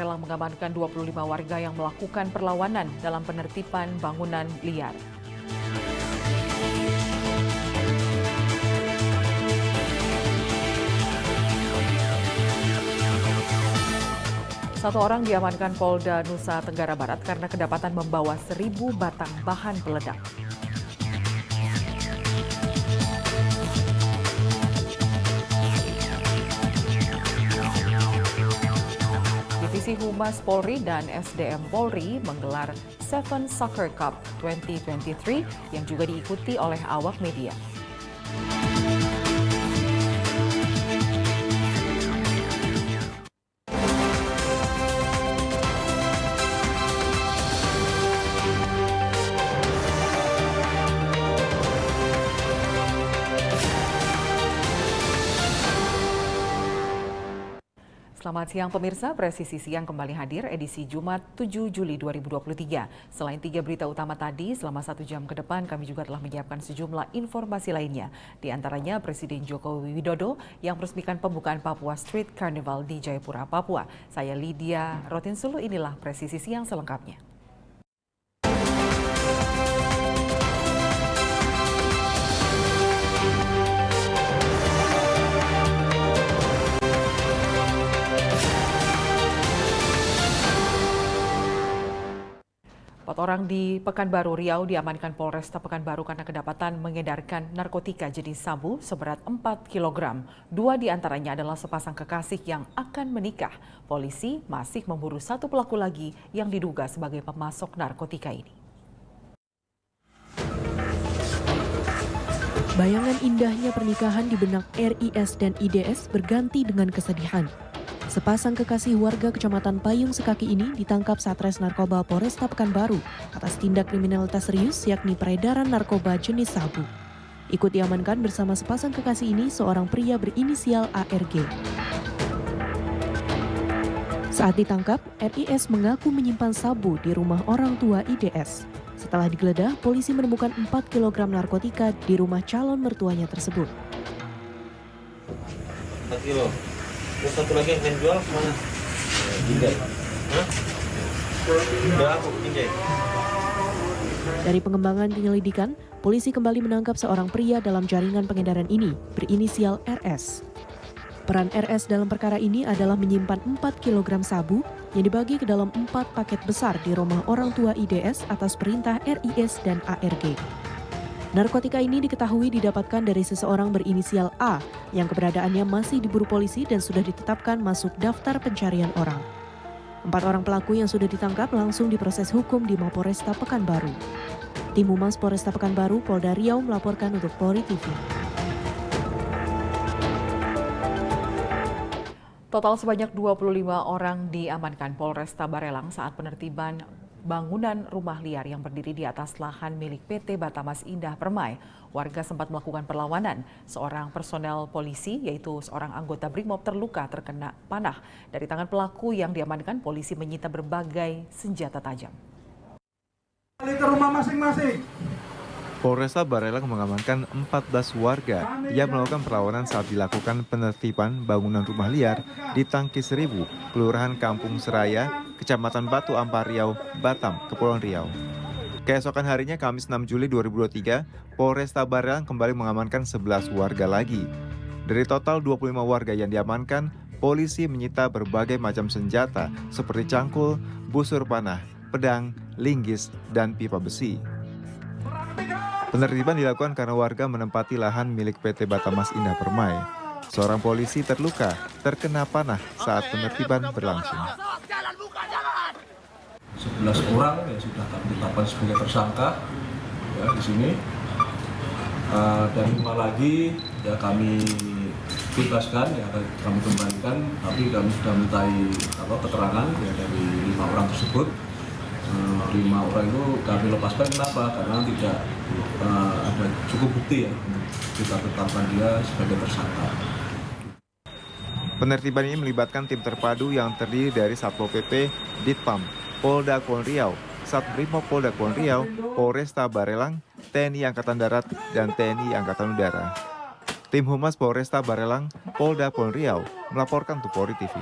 Barelang mengamankan 25 warga yang melakukan perlawanan dalam penertiban bangunan liar. Satu orang diamankan Polda Nusa Tenggara Barat karena kedapatan membawa 1.000 batang bahan peledak. Divisi Humas Polri dan SDM Polri menggelar Seven Soccer Cup 2023 yang juga diikuti oleh awak media. Selamat siang pemirsa, Presisi Siang kembali hadir edisi Jumat 7 Juli 2023. Selain 3 berita utama tadi, selama 1 jam ke depan kami juga telah menyiapkan sejumlah informasi lainnya. Di antaranya Presiden Joko Widodo yang meresmikan pembukaan Papua Street Carnival di Jayapura, Papua. Saya Lydia Rotinsulu, inilah Presisi Siang selengkapnya. Empat orang di Pekanbaru Riau diamankan Polresta Pekanbaru karena kedapatan mengedarkan narkotika jenis sabu seberat 4 kg. 2 diantaranya adalah sepasang kekasih yang akan menikah. Polisi masih memburu 1 pelaku lagi yang diduga sebagai pemasok narkotika ini. Bayangan indahnya pernikahan di benak RIS dan IDS berganti dengan kesedihan. Sepasang kekasih warga Kecamatan Payung Sekaki ini ditangkap Satres Narkoba Polresta Pekanbaru atas tindak kriminalitas serius yakni peredaran narkoba jenis sabu. Ikut diamankan bersama sepasang kekasih ini seorang pria berinisial ARG. Saat ditangkap, RIS mengaku menyimpan sabu di rumah orang tua IDS. Setelah digeledah, polisi menemukan 4 kg narkotika di rumah calon mertuanya tersebut. 4 kilo. Terus satu lagi yang jual mana? Tinggal. Hah? Udah aku tinggal. Dari pengembangan penyelidikan, polisi kembali menangkap seorang pria dalam jaringan pengedaran ini, berinisial RS. Peran RS dalam perkara ini adalah menyimpan 4 kg sabu yang dibagi ke dalam 4 paket besar di rumah orang tua IDS atas perintah RIS dan ARG. Narkotika ini diketahui didapatkan dari seseorang berinisial A yang keberadaannya masih diburu polisi dan sudah ditetapkan masuk daftar pencarian orang. 4 orang pelaku yang sudah ditangkap langsung diproses hukum di Mapolresta Pekanbaru. Tim Humas Polresta Pekanbaru, Polda Riau melaporkan untuk Polri TV. Total sebanyak 25 orang diamankan Polresta Barelang saat penertiban bangunan rumah liar yang berdiri di atas lahan milik PT Batamas Indah Permai. Warga sempat melakukan perlawanan. Seorang personel polisi, yaitu seorang anggota Brimob, terluka terkena panah. Dari tangan pelaku yang diamankan, polisi menyita berbagai senjata tajam. Ke rumah masing-masing. Polresta Barelang mengamankan 14 warga yang melakukan perlawanan saat dilakukan penertiban bangunan rumah liar di Tangki Seribu, Kelurahan Kampung Seraya, Kecamatan Batu Ampar Riau, Batam, Kepulauan Riau. Keesokan harinya, Kamis 6 Juli 2023, Polresta Barelang kembali mengamankan 11 warga lagi. Dari total 25 warga yang diamankan, polisi menyita berbagai macam senjata seperti cangkul, busur panah, pedang, linggis, dan pipa besi. Penertiban dilakukan karena warga menempati lahan milik PT Batamas Indah Permai. Seorang polisi terluka terkena panah saat penertiban berlangsung. 11 orang yang sudah kami tetapkan sebagai tersangka ya, di sini. Dan 5 lagi ya kami bebaskan, ya kami kembalikan, tapi kami sudah mintai keterangan ya dari 5 orang tersebut. 5 orang itu kami lepaskan, kenapa? Karena tidak ada cukup bukti ya untuk kita tetapkan dia sebagai tersangka. Penertiban ini melibatkan tim terpadu yang terdiri dari Satpol PP, Ditpam, Polda Kepulauan Riau, Satbrimob Polda Kepulauan Riau, Polresta Barelang, TNI Angkatan Darat, dan TNI Angkatan Udara. Tim Humas Polresta Barelang, Polda Kepulauan Riau melaporkan untuk Polri TV.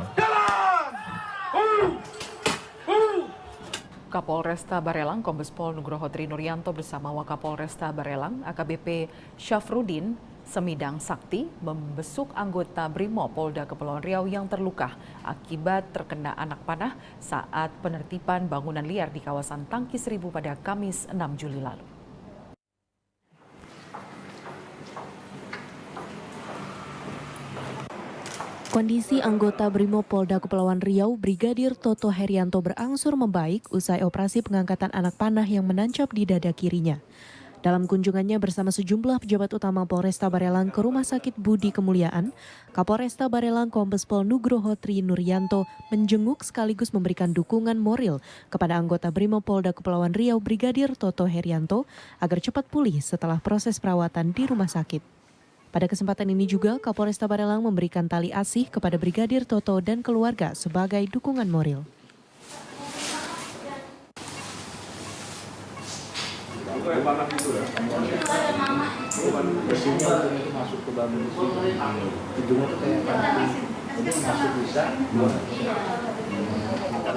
Kapolresta Barelang, Kombes Pol Nugroho Trinuryanto bersama Wakapolresta Barelang, AKBP Syafruddin Semidang Sakti membesuk anggota Brimo Polda Kepulauan Riau yang terluka akibat terkena anak panah saat penertiban bangunan liar di kawasan Tangki Seribu pada Kamis 6 Juli lalu. Kondisi anggota Brimo Polda Kepulauan Riau, Brigadir Toto Herianto berangsur membaik usai operasi pengangkatan anak panah yang menancap di dada kirinya. Dalam kunjungannya bersama sejumlah pejabat utama Polresta Barelang ke Rumah Sakit Budi Kemuliaan, Kapolresta Barelang Kombes Pol Nugroho Trinuryanto menjenguk sekaligus memberikan dukungan moral kepada anggota Brimo Polda Kepulauan Riau, Brigadir Toto Herianto, agar cepat pulih setelah proses perawatan di rumah sakit. Pada kesempatan ini juga, Kapolresta Barelang memberikan tali asih kepada Brigadir Toto dan keluarga sebagai dukungan moral.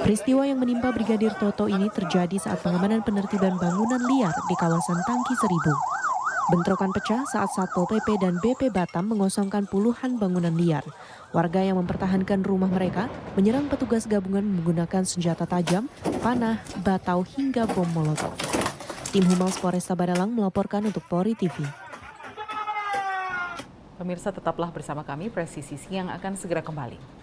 Peristiwa yang menimpa Brigadir Toto ini terjadi saat pengamanan penertiban bangunan liar di kawasan Tangki Seribu. Bentrokan pecah saat Satpol PP dan BP Batam mengosongkan puluhan bangunan liar. Warga yang mempertahankan rumah mereka menyerang petugas gabungan menggunakan senjata tajam, panah, batau hingga bom molotov. Tim Humas Polresta Barelang melaporkan untuk Polri TV. Pemirsa tetaplah bersama kami, Presisi Siang akan segera kembali.